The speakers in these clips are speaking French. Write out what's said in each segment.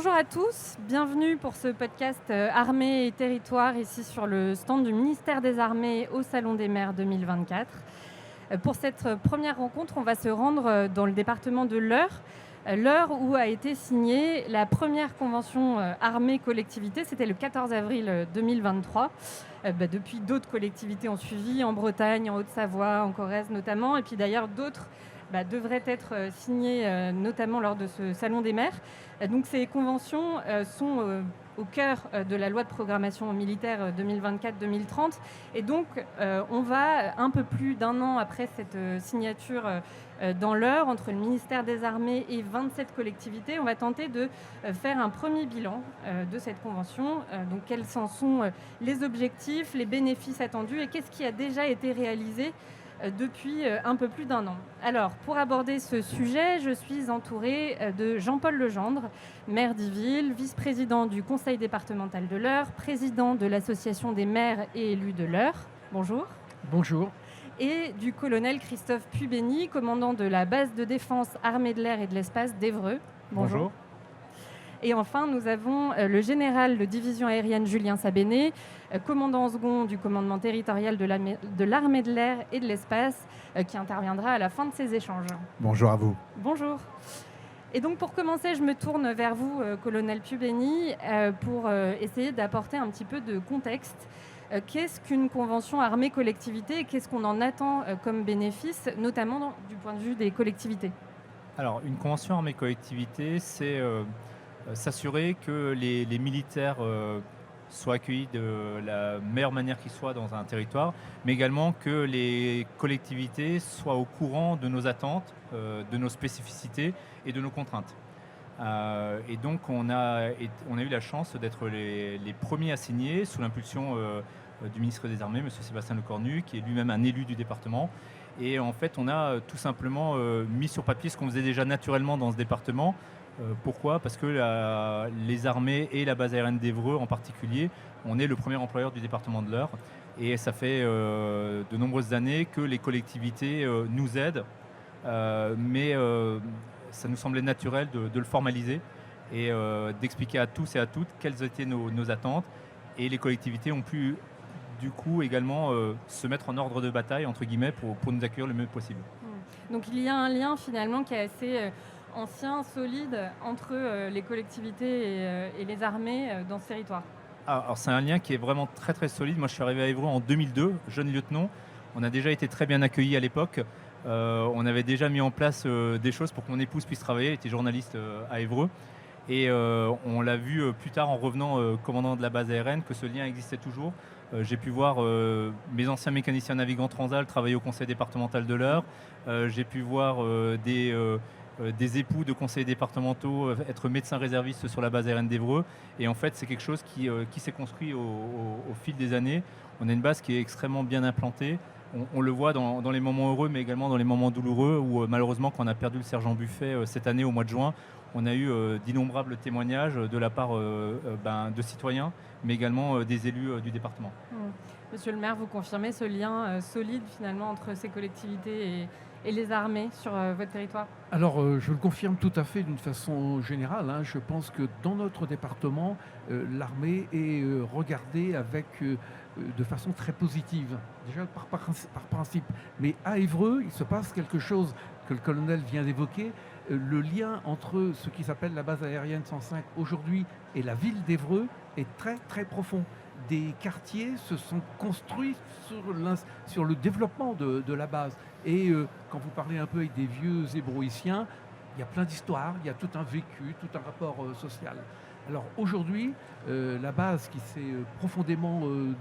Bonjour à tous, bienvenue pour ce podcast Armée et territoire ici sur le stand du ministère des Armées au Salon des maires 2024. Pour cette première rencontre, on va se rendre dans le département de l'Eure, l'Eure où a été signée la première convention armée-collectivité, c'était le 14 avril 2023. Depuis, d'autres collectivités ont suivi, en Bretagne, en Haute-Savoie, en Corrèze notamment, et puis d'ailleurs d'autres devraient être signées notamment lors de ce Salon des maires. Donc ces conventions sont au cœur de la loi de programmation militaire 2024-2030. Et donc, on va, un peu plus d'un an après cette signature dans l'Eure, entre le ministère des Armées et 27 collectivités, on va tenter de faire un premier bilan de cette convention. Donc, quels en sont les objectifs, les bénéfices attendus et qu'est-ce qui a déjà été réalisé depuis un peu plus d'un an. Alors, pour aborder ce sujet, je suis entourée de Jean-Paul Legendre, maire d'Yville, vice-président du conseil départemental de l'Eure, président de l'association des maires et élus de l'Eure. Bonjour. Bonjour. Et du colonel Christophe Pubeni, commandant de la base de défense armée de l'air et de l'espace d'Évreux. Bonjour. Et enfin, nous avons le général de division aérienne Julien Sabéné, commandant second du commandement territorial de l'armée de l'air et de l'espace, qui interviendra à la fin de ces échanges. Bonjour à vous. Bonjour. Et donc pour commencer, je me tourne vers vous, colonel Pubeni, pour essayer d'apporter un petit peu de contexte. Qu'est-ce qu'une convention armée-collectivité et qu'est-ce qu'on en attend comme bénéfice, notamment du point de vue des collectivités ? Alors, une convention armée-collectivité, c'est s'assurer que les militaires soient accueillis de la meilleure manière qui soit dans un territoire, mais également que les collectivités soient au courant de nos attentes, de nos spécificités et de nos contraintes. Et donc, on a eu la chance d'être les premiers à signer sous l'impulsion du ministre des Armées, M. Sébastien Lecornu, qui est lui-même un élu du département. Et en fait, on a tout simplement mis sur papier ce qu'on faisait déjà naturellement dans ce département. Pourquoi ? Parce que les armées et la base aérienne d'Évreux en particulier, on est le premier employeur du département de l'Eure. Et ça fait de nombreuses années que les collectivités nous aident, mais ça nous semblait naturel de le formaliser et d'expliquer à tous et à toutes quelles étaient nos attentes. Et les collectivités ont pu du coup également se mettre en ordre de bataille, entre guillemets, pour nous accueillir le mieux possible. Donc il y a un lien finalement qui est assez ancien, solide, entre les collectivités et les armées dans ce territoire. Alors c'est un lien qui est vraiment très très solide. Moi je suis arrivé à Évreux en 2002, jeune lieutenant. On a déjà été très bien accueillis à l'époque. On avait déjà mis en place des choses pour que mon épouse puisse travailler. Elle était journaliste à Évreux. Et on l'a vu plus tard en revenant commandant de la base aérienne que ce lien existait toujours. J'ai pu voir mes anciens mécaniciens navigants Transal travailler au conseil départemental de l'Eure. J'ai pu voir des époux de conseillers départementaux être médecins réservistes sur la base aérienne d'Évreux. Et en fait, c'est quelque chose qui s'est construit au fil des années. On a une base qui est extrêmement bien implantée. On le voit dans les moments heureux, mais également dans les moments douloureux, où malheureusement, quand on a perdu le sergent Buffet cette année au mois de juin, on a eu d'innombrables témoignages de la part de citoyens, mais également des élus du département. Monsieur le maire, vous confirmez ce lien solide finalement entre ces collectivités et les armées sur votre territoire ? Alors, je le confirme tout à fait d'une façon générale. Je pense que dans notre département, l'armée est regardée de façon très positive, déjà par principe. Mais à Évreux, il se passe quelque chose que le colonel vient d'évoquer. Le lien entre ce qui s'appelle la base aérienne 105 aujourd'hui et la ville d'Évreux est très très profond. Des quartiers se sont construits sur le développement de la base. Et quand vous parlez un peu avec des vieux ébroïciens, il y a plein d'histoires, il y a tout un vécu, tout un rapport social. Alors aujourd'hui, la base qui s'est profondément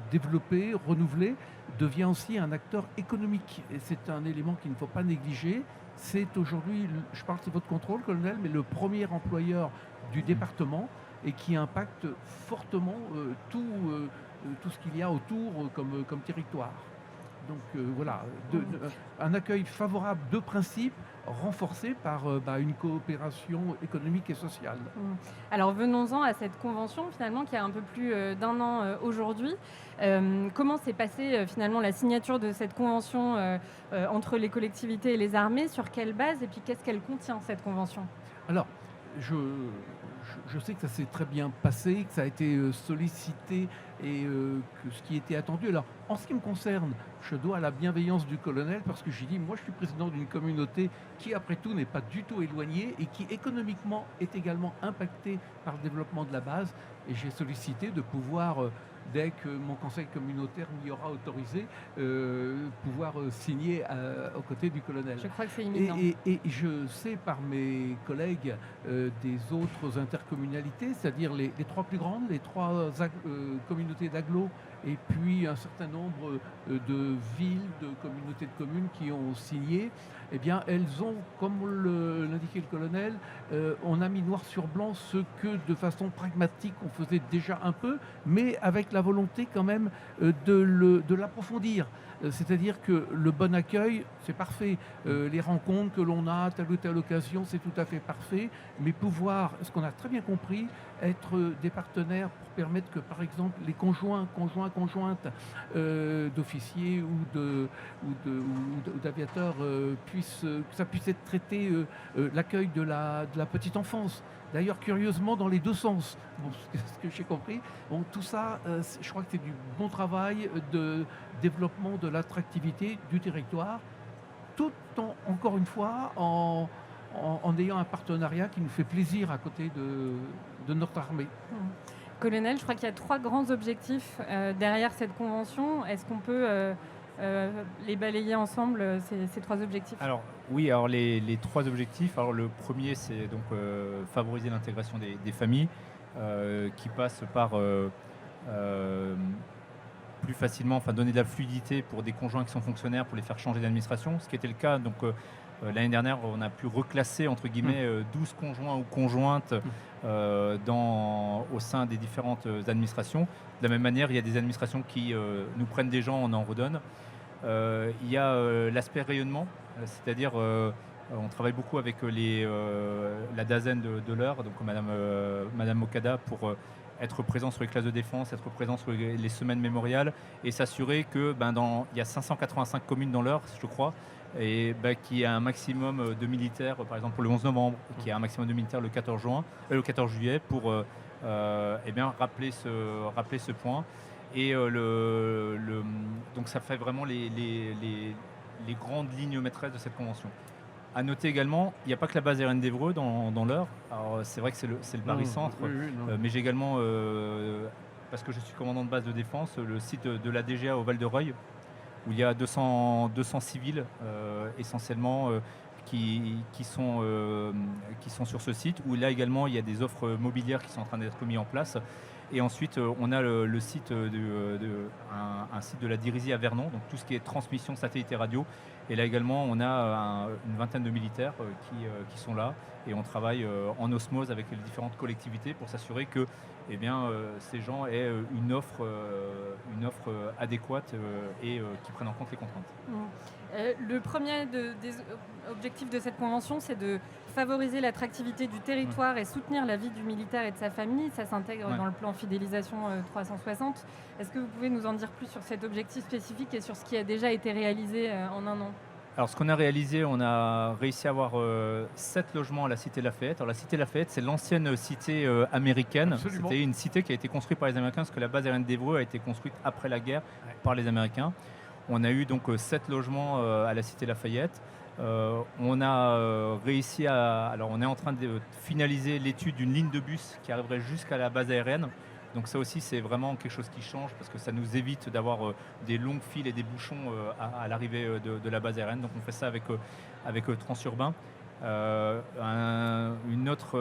développée, renouvelée, devient aussi un acteur économique. Et c'est un élément qu'il ne faut pas négliger. C'est aujourd'hui, je parle sous votre contrôle, colonel, mais le premier employeur du département et qui impacte fortement tout ce qu'il y a autour comme territoire. Donc voilà, un accueil favorable de principe, renforcé par une coopération économique et sociale. Alors venons-en à cette convention finalement qui a un peu plus d'un an aujourd'hui. Comment s'est passée finalement la signature de cette convention entre les collectivités et les armées ? Sur quelle base ? Et puis qu'est-ce qu'elle contient cette convention ? Alors, je sais que ça s'est très bien passé, que ça a été sollicité et que ce qui était attendu. Alors, en ce qui me concerne, je dois à la bienveillance du colonel parce que j'ai dit, moi je suis président d'une communauté qui, après tout, n'est pas du tout éloignée et qui, économiquement, est également impactée par le développement de la base. Et j'ai sollicité de pouvoir, dès que mon conseil communautaire m'y aura autorisé, pouvoir signer aux côtés du colonel. Je crois que c'est imminent. Et je sais par mes collègues des autres intercommunalités, c'est-à-dire les trois plus grandes, les trois communautés d'agglo, et puis un certain nombre de villes, de communautés de communes qui ont signé, eh bien, elles ont, comme l'indiquait le colonel, on a mis noir sur blanc ce que, de façon pragmatique, on faisait déjà un peu, mais avec la volonté quand même de l'approfondir. C'est-à-dire que le bon accueil, c'est parfait. Les rencontres que l'on a à telle ou telle occasion, c'est tout à fait parfait. Mais pouvoir, ce qu'on a très bien compris, être des partenaires pour permettre que, par exemple, les conjointes d'officiers ou d'aviateurs que ça puisse être traité, l'accueil de la petite enfance. D'ailleurs, curieusement, dans les deux sens. Bon, ce que j'ai compris. Bon, tout ça, je crois que c'est du bon travail de développement de l'attractivité du territoire, tout encore une fois, en ayant un partenariat qui nous fait plaisir à côté de notre armée. Colonel, je crois qu'il y a 3 grands objectifs derrière cette convention. Est-ce qu'on peut les balayer ensemble, ces 3 objectifs? Alors oui, alors les 3 objectifs. Alors le premier, c'est donc favoriser l'intégration des familles, qui passe par plus facilement, enfin donner de la fluidité pour des conjoints qui sont fonctionnaires, pour les faire changer d'administration, ce qui était le cas. Donc l'année dernière, on a pu reclasser entre guillemets 12 conjoints ou conjointes au sein des différentes administrations. De la même manière, il y a des administrations qui nous prennent des gens, on en redonne. Il y a l'aspect rayonnement, c'est-à-dire on travaille beaucoup avec la DAZEN de l'Eure, donc Madame Mokada, pour être présent sur les classes de défense, être présent sur les semaines mémoriales et s'assurer que il y a 585 communes dans l'Eure, je crois, et qu'il y a un maximum de militaires, par exemple pour le 11 novembre, qu'il y a un maximum de militaires le 14 juillet pour rappeler ce point. Et donc ça fait vraiment les grandes lignes maîtresses de cette convention. À noter également, il n'y a pas que la base aérienne d'Évreux dans l'Eure. Alors c'est vrai que c'est le barycentre, mais j'ai également, parce que je suis commandant de base de défense, le site de la DGA au Val-de-Reuil, où il y a 200 civils essentiellement qui sont sur ce site, où là également il y a des offres mobilières qui sont en train d'être mises en place. Et ensuite, on a le site un site de la Dirisie à Vernon, donc tout ce qui est transmission satellite et radio. Et là également, on a une vingtaine de militaires qui sont là. Et on travaille en osmose avec les différentes collectivités pour s'assurer que ces gens aient une offre adéquate et qui prennent en compte les contraintes. Le premier des objectifs de cette convention, c'est de favoriser l'attractivité du territoire et soutenir la vie du militaire et de sa famille. Ça s'intègre dans le plan fidélisation 360. Est-ce que vous pouvez nous en dire plus sur cet objectif spécifique et sur ce qui a déjà été réalisé en un an? Alors, ce qu'on a réalisé, on a réussi à avoir 7 logements à la Cité Lafayette. Alors, la Cité Lafayette, c'est l'ancienne cité américaine. Absolument. C'était une cité qui a été construite par les Américains, parce que la base aérienne d'Évreux a été construite après la guerre par les Américains. On a eu donc 7 logements à la Cité Lafayette. On a réussi alors on est en train de finaliser l'étude d'une ligne de bus qui arriverait jusqu'à la base aérienne. Donc ça aussi, c'est vraiment quelque chose qui change parce que ça nous évite d'avoir des longues files et des bouchons à l'arrivée de la base aérienne. Donc on fait ça avec Transurbain. Une autre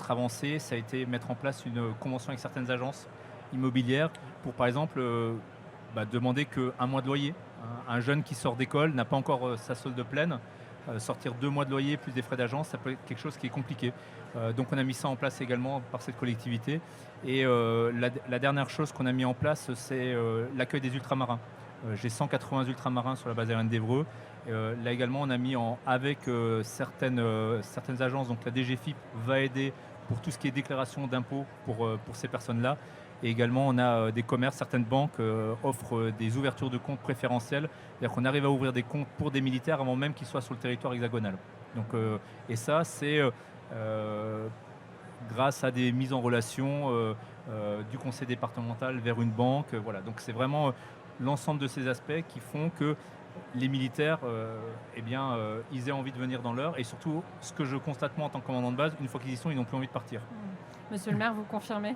avancée, ça a été mettre en place une convention avec certaines agences immobilières pour, par exemple, demander qu'un mois de loyer. Un jeune qui sort d'école n'a pas encore sa solde pleine. Sortir 2 mois de loyer plus des frais d'agence, ça peut être quelque chose qui est compliqué. Donc on a mis ça en place également par cette collectivité. Et la dernière chose qu'on a mis en place, c'est l'accueil des ultramarins. J'ai 180 ultramarins sur la base aérienne d'Évreux. Là également, on a mis avec certaines agences, donc la DGFIP va aider pour tout ce qui est déclaration d'impôts pour ces personnes-là. Et également, on a des commerces, certaines banques offrent des ouvertures de comptes préférentielles. C'est-à-dire qu'on arrive à ouvrir des comptes pour des militaires avant même qu'ils soient sur le territoire hexagonal. Donc, et ça, c'est grâce à des mises en relation du conseil départemental vers une banque. Voilà. Donc c'est vraiment l'ensemble de ces aspects qui font que les militaires, ils aient envie de venir dans l'heure. Et surtout, ce que je constate moi en tant que commandant de base, une fois qu'ils y sont, ils n'ont plus envie de partir. Monsieur le maire, vous confirmez?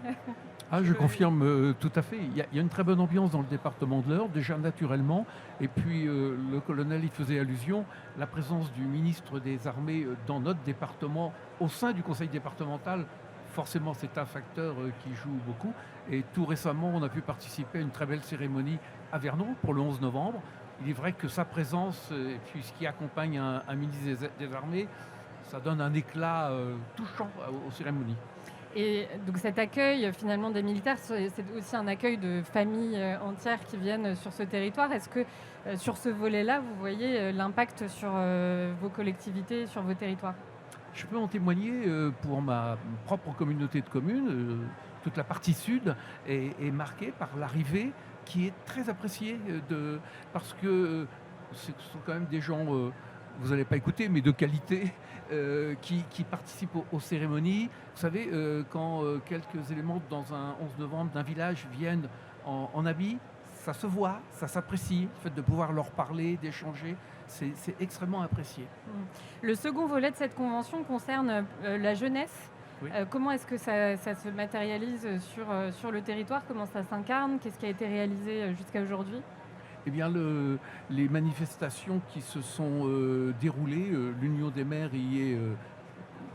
Ah, je confirme tout à fait. Il y a une très bonne ambiance dans le département de l'Eure, déjà naturellement. Et puis, le colonel y faisait allusion, la présence du ministre des Armées dans notre département, au sein du conseil départemental, forcément, c'est un facteur qui joue beaucoup. Et tout récemment, on a pu participer à une très belle cérémonie à Vernon pour le 11 novembre. Il est vrai que sa présence, et puis ce qui accompagne un ministre des Armées, ça donne un éclat touchant aux cérémonies. Et donc cet accueil finalement des militaires, c'est aussi un accueil de familles entières qui viennent sur ce territoire. Est-ce que sur ce volet-là, vous voyez l'impact sur vos collectivités, sur vos territoires? Je peux en témoigner pour ma propre communauté de communes. Toute la partie sud est marquée par l'arrivée qui est très appréciée parce que ce sont quand même des gens, vous n'allez pas écouter, mais de qualité, qui participent aux cérémonies. Vous savez, quand quelques éléments dans un 11 novembre d'un village viennent en habit, ça se voit, ça s'apprécie. Le fait de pouvoir leur parler, d'échanger, c'est extrêmement apprécié. Le second volet de cette convention concerne la jeunesse. Oui. Comment est-ce que ça se matérialise sur le territoire? Comment ça s'incarne? Qu'est-ce qui a été réalisé jusqu'à aujourd'hui? Eh bien, les manifestations qui se sont déroulées, l'Union des maires y est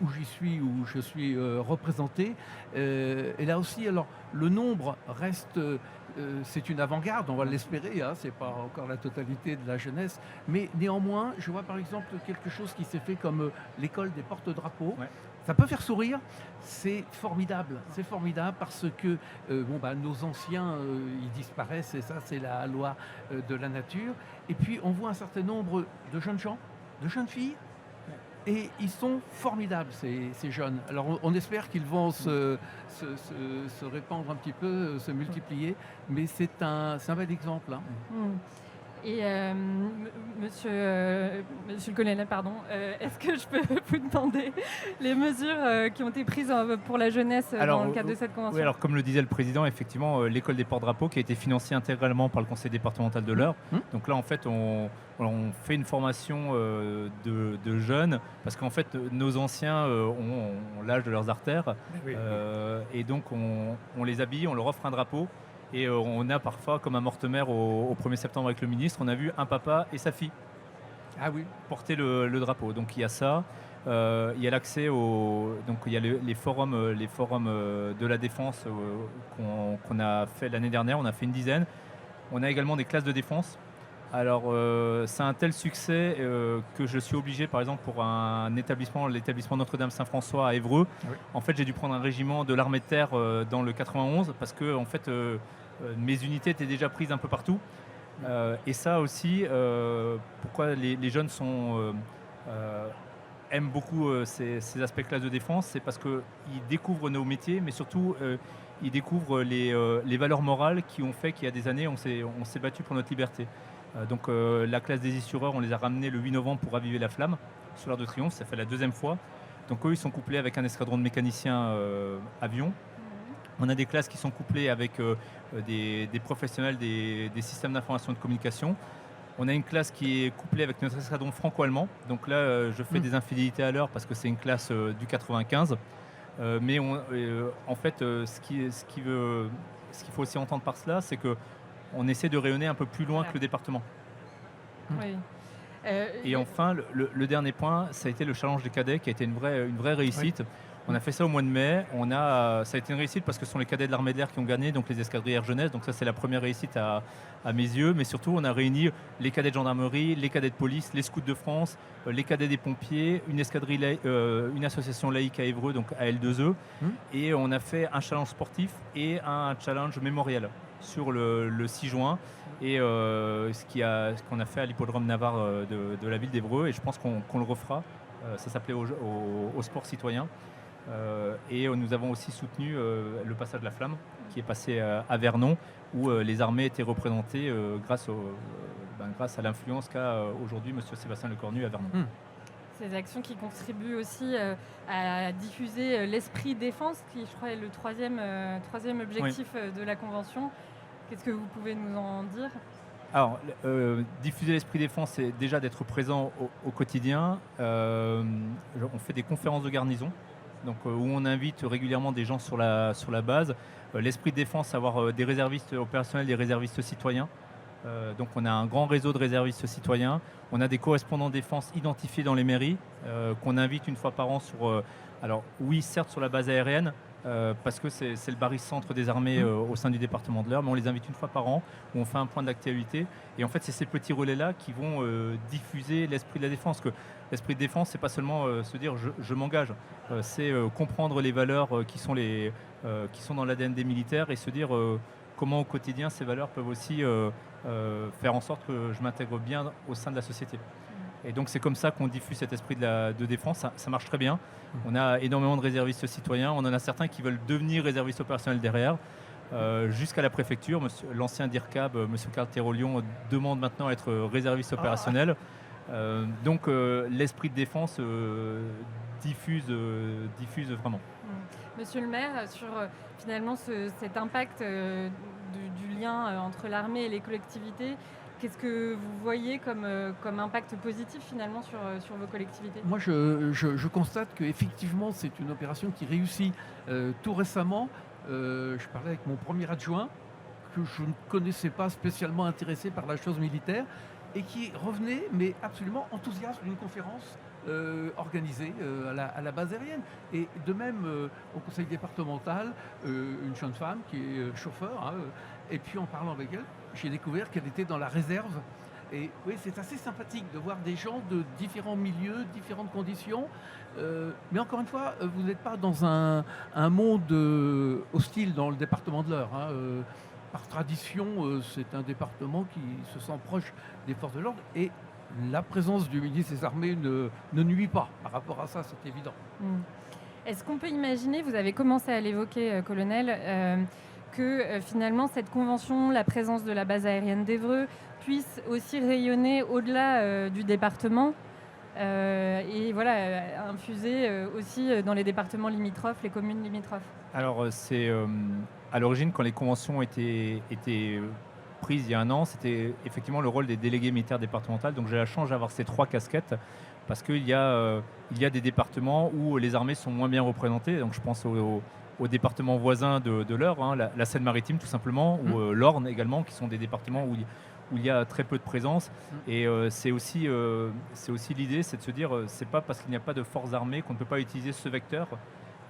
où j'y suis, où je suis représenté. Et là aussi, alors, le nombre reste, c'est une avant-garde, on va l'espérer, hein, c'est pas encore la totalité de la jeunesse, mais néanmoins, je vois par exemple quelque chose qui s'est fait comme l'école des porte-drapeaux. Ouais. Ça peut faire sourire, c'est formidable parce que nos anciens, ils disparaissent et ça c'est la loi de la nature. Et puis on voit un certain nombre de jeunes gens, de jeunes filles, et ils sont formidables ces jeunes. Alors on espère qu'ils vont se répandre un petit peu, se multiplier, mais c'est un bel exemple. Hein. Et monsieur le colonel, pardon, est-ce que je peux vous demander les mesures qui ont été prises pour la jeunesse dans le cadre de cette convention? Oui, alors comme le disait le président, effectivement, l'école des porte-drapeaux qui a été financée intégralement par le conseil départemental de l'Eure. Donc là, en fait, on fait une formation de jeunes parce qu'en fait, nos anciens ont l'âge de leurs artères. Et donc, on les habille, on leur offre un drapeau. Et on a parfois, comme à Mortemer au 1er septembre avec le ministre, on a vu un papa et sa fille porter le drapeau. Donc il y a ça. Il y a l'accès donc il y a les forums de la défense qu'on a fait l'année dernière. On a fait une dizaine. On a également des classes de défense. Alors c'est un tel succès que je suis obligé, par exemple pour l'établissement Notre-Dame-Saint-François à Évreux, en fait j'ai dû prendre un régiment de l'armée de terre dans le 91 parce que en fait mes unités étaient déjà prises un peu partout. Et ça aussi, pourquoi les jeunes aiment beaucoup ces aspects classes de défense, c'est parce qu'ils découvrent nos métiers, mais surtout ils découvrent les valeurs morales qui ont fait qu'il y a des années on s'est battu pour notre liberté. Donc la classe des Issureurs, on les a ramenés le 8 novembre pour raviver la flamme sur l'Arc de Triomphe, ça fait la deuxième fois. Donc eux, ils sont couplés avec un escadron de mécaniciens avions. On a des classes qui sont couplées avec des professionnels des systèmes d'information et de communication. On a une classe qui est couplée avec notre escadron franco-allemand. Donc là, je fais des infidélités à l'heure parce que c'est une classe du 95. Mais en fait, ce qu'il faut aussi entendre par cela, c'est que on essaie de rayonner un peu plus loin que le département. Oui. Et enfin, le dernier point, ça a été le challenge des cadets qui a été une vraie réussite. On a fait ça au mois de mai. Ça a été une réussite parce que ce sont les cadets de l'armée de l'air qui ont gagné, donc les escadrilles Air Jeunesse. Donc ça, c'est la première réussite à mes yeux. Mais surtout, on a réuni les cadets de gendarmerie, les cadets de police, les scouts de France, les cadets des pompiers, une association laïque à Évreux, donc AL2E. Et on a fait un challenge sportif et un challenge mémoriel sur le 6 juin. Et ce qu'on a fait à l'hippodrome Navarre de la ville d'Évreux. Et je pense qu'on le refera. Ça s'appelait au sport citoyen. Et nous avons aussi soutenu le passage de la flamme qui est passé à Vernon où les armées étaient représentées grâce à l'influence qu'a aujourd'hui M. Sébastien Lecornu à Vernon. Ces actions qui contribuent aussi à diffuser l'esprit défense, qui je crois est le troisième objectif de la Convention. Qu'est-ce que vous pouvez nous en dire ? Alors, diffuser l'esprit défense, c'est déjà d'être présent au quotidien. On fait des conférences de garnison, donc, où on invite régulièrement des gens sur la base. L'esprit de défense, avoir des réservistes opérationnels, des réservistes citoyens. Donc on a un grand réseau de réservistes citoyens. On a des correspondants défense identifiés dans les mairies qu'on invite une fois par an sur... alors oui, certes sur la base aérienne, parce que c'est le barycentre des armées au sein du département de l'Eure, mais on les invite une fois par an où on fait un point d'actualité. Et en fait, c'est ces petits relais-là qui vont diffuser l'esprit de la défense. Que l'esprit de défense, c'est pas seulement se dire je m'engage, c'est comprendre les valeurs qui sont dans l'ADN des militaires et se dire comment au quotidien ces valeurs peuvent aussi faire en sorte que je m'intègre bien au sein de la société. Et donc c'est comme ça qu'on diffuse cet esprit de défense. Ça marche très bien. On a énormément de réservistes citoyens. On en a certains qui veulent devenir réservistes opérationnels derrière. Jusqu'à la préfecture, l'ancien DIRCAB, M. Carl Terolion, demande maintenant à être réserviste opérationnel. Donc l'esprit de défense diffuse vraiment. Monsieur le maire, sur finalement cet impact du lien entre l'armée et les collectivités, qu'est-ce que vous voyez comme impact positif finalement sur vos collectivités ? Moi, je constate qu'effectivement, c'est une opération qui réussit. Tout récemment, je parlais avec mon premier adjoint, que je ne connaissais pas spécialement intéressé par la chose militaire, et qui revenait, mais absolument enthousiaste d'une conférence organisée à la base aérienne. Et de même, au conseil départemental, une jeune femme qui est chauffeur, et puis en parlant avec elle, j'ai découvert qu'elle était dans la réserve. Et oui, c'est assez sympathique de voir des gens de différents milieux, différentes conditions. Mais encore une fois, vous n'êtes pas dans un monde hostile dans le département de l'Eure. Par tradition, c'est un département qui se sent proche des forces de l'ordre. Et la présence du ministre des Armées ne nuit pas par rapport à ça, c'est évident. Est-ce qu'on peut imaginer, vous avez commencé à l'évoquer, colonel, que finalement cette convention, la présence de la base aérienne d'Évreux, puisse aussi rayonner au-delà du département et voilà, infuser aussi dans les départements limitrophes, les communes limitrophes ? Alors c'est à l'origine, quand les conventions étaient prises il y a un an, c'était effectivement le rôle des délégués militaires départementaux. Donc j'ai la chance d'avoir ces 3 casquettes parce qu'il y a des départements où les armées sont moins bien représentées. Donc je pense aux départements voisins de l'Eure, la Seine-Maritime tout simplement, ou l'Orne également, qui sont des départements où il y a très peu de présence. Et c'est aussi l'idée, c'est de se dire, c'est pas parce qu'il n'y a pas de forces armées qu'on ne peut pas utiliser ce vecteur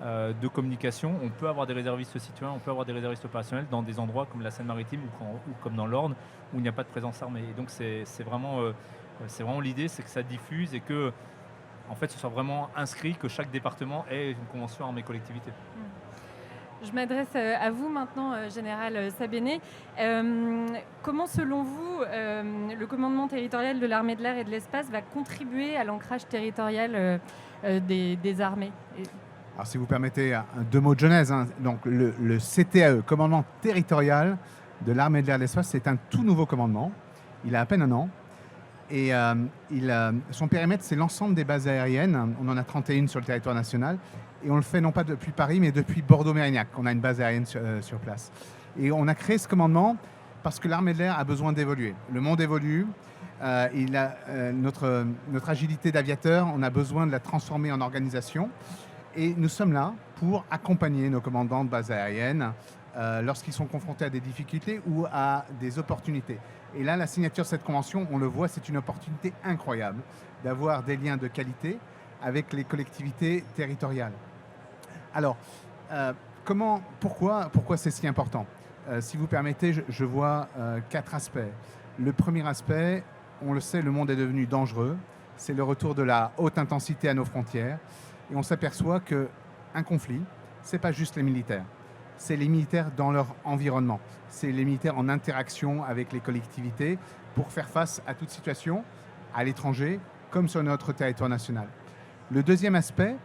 de communication. On peut avoir des réservistes citoyens, on peut avoir des réservistes opérationnels dans des endroits comme la Seine-Maritime ou comme dans l'Orne où il n'y a pas de présence armée. Et donc c'est vraiment l'idée, c'est que ça diffuse et que en fait ce soit vraiment inscrit que chaque département ait une convention armée collectivité. Je m'adresse à vous maintenant, Général Sabéné. Comment, selon vous, le commandement territorial de l'armée de l'air et de l'espace va contribuer à l'ancrage territorial des armées ? Alors, si vous permettez, 2 mots de genèse. Donc, le CTAE, commandement territorial de l'armée de l'air et de l'espace, c'est un tout nouveau commandement. Il a à peine 1 an. Et son périmètre, c'est l'ensemble des bases aériennes. On en a 31 sur le territoire national. Et on le fait non pas depuis Paris, mais depuis Bordeaux-Mérignac. On a une base aérienne sur place. Et on a créé ce commandement parce que l'armée de l'air a besoin d'évoluer. Le monde évolue. Notre agilité d'aviateur, on a besoin de la transformer en organisation. Et nous sommes là pour accompagner nos commandants de base aérienne lorsqu'ils sont confrontés à des difficultés ou à des opportunités. Et là, la signature de cette convention, on le voit, c'est une opportunité incroyable d'avoir des liens de qualité avec les collectivités territoriales. Alors, pourquoi c'est si important ? Si vous permettez, je vois 4 aspects. Le premier aspect, on le sait, le monde est devenu dangereux. C'est le retour de la haute intensité à nos frontières. Et on s'aperçoit qu'un conflit, ce n'est pas juste les militaires. C'est les militaires dans leur environnement. C'est les militaires en interaction avec les collectivités pour faire face à toute situation, à l'étranger, comme sur notre territoire national. Le deuxième aspect,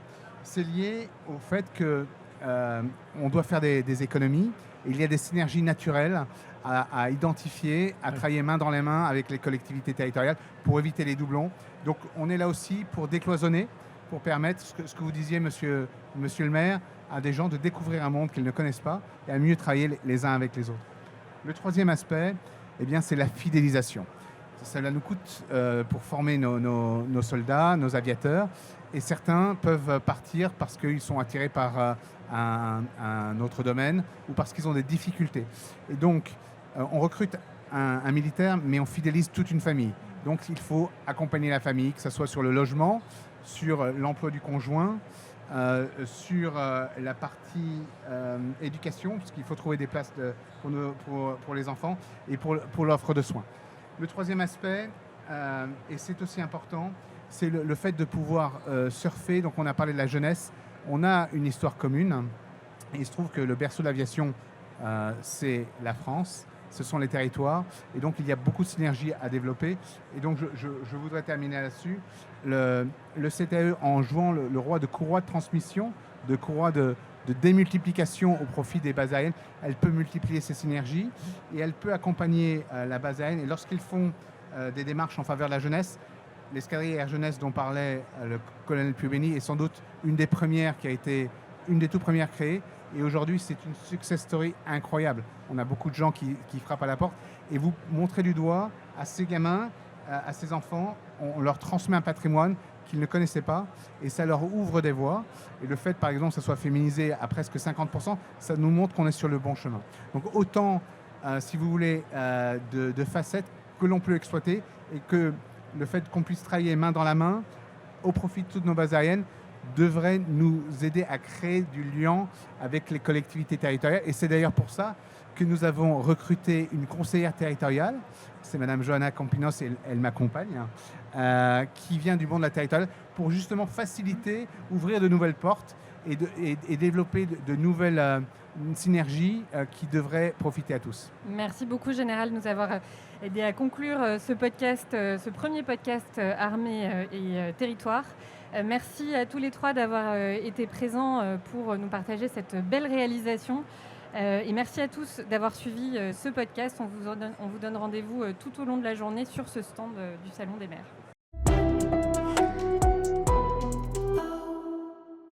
c'est lié au fait que on doit faire des économies. Il y a des synergies naturelles à identifier, à travailler main dans les mains avec les collectivités territoriales pour éviter les doublons. Donc on est là aussi pour décloisonner, pour permettre ce que vous disiez, monsieur le maire, à des gens de découvrir un monde qu'ils ne connaissent pas et à mieux travailler les uns avec les autres. Le troisième aspect, eh bien, c'est la fidélisation. Cela nous coûte pour former nos soldats, nos aviateurs, et certains peuvent partir parce qu'ils sont attirés par un autre domaine ou parce qu'ils ont des difficultés. Et donc, on recrute un militaire, mais on fidélise toute une famille. Donc, il faut accompagner la famille, que ce soit sur le logement, sur l'emploi du conjoint, sur la partie éducation, puisqu'il faut trouver des places pour les enfants et pour l'offre de soins. Le troisième aspect, et c'est aussi important, c'est le fait de pouvoir surfer. Donc on a parlé de la jeunesse, on a une histoire commune, et il se trouve que le berceau de l'aviation, c'est la France, ce sont les territoires, et donc il y a beaucoup de synergies à développer. Et donc je voudrais terminer là-dessus. Le CTAE, en jouant le rôle de courroie de transmission, de courroie de démultiplication au profit des bases aériennes, elle peut multiplier ces synergies et elle peut accompagner la base aérienne. Et lorsqu'ils font des démarches en faveur de la jeunesse, l'escadrille Air Jeunesse dont parlait le colonel Pubeni est sans doute une des premières qui a été une des toutes premières créées. Et aujourd'hui, c'est une success story incroyable. On a beaucoup de gens qui frappent à la porte. Et vous montrez du doigt à ces gamins, à ces enfants, on leur transmet un patrimoine qu'ils ne connaissaient pas et ça leur ouvre des voies. Et le fait, par exemple, que ça soit féminisé à presque 50%, ça nous montre qu'on est sur le bon chemin. Donc autant, si vous voulez, de facettes que l'on peut exploiter et que le fait qu'on puisse travailler main dans la main au profit de toutes nos bases aériennes devrait nous aider à créer du lien avec les collectivités territoriales. Et c'est d'ailleurs pour ça que nous avons recruté une conseillère territoriale, c'est Madame Johanna Campinos, et elle m'accompagne, qui vient du monde de la territoriale pour justement faciliter, ouvrir de nouvelles portes et développer de nouvelles synergies qui devraient profiter à tous. Merci beaucoup, Général, de nous avoir aidé à conclure ce podcast, ce premier podcast Armée et Territoire. Merci à tous les trois d'avoir été présents pour nous partager cette belle réalisation. Et merci à tous d'avoir suivi ce podcast. On vous donne rendez-vous tout au long de la journée sur ce stand du Salon des maires.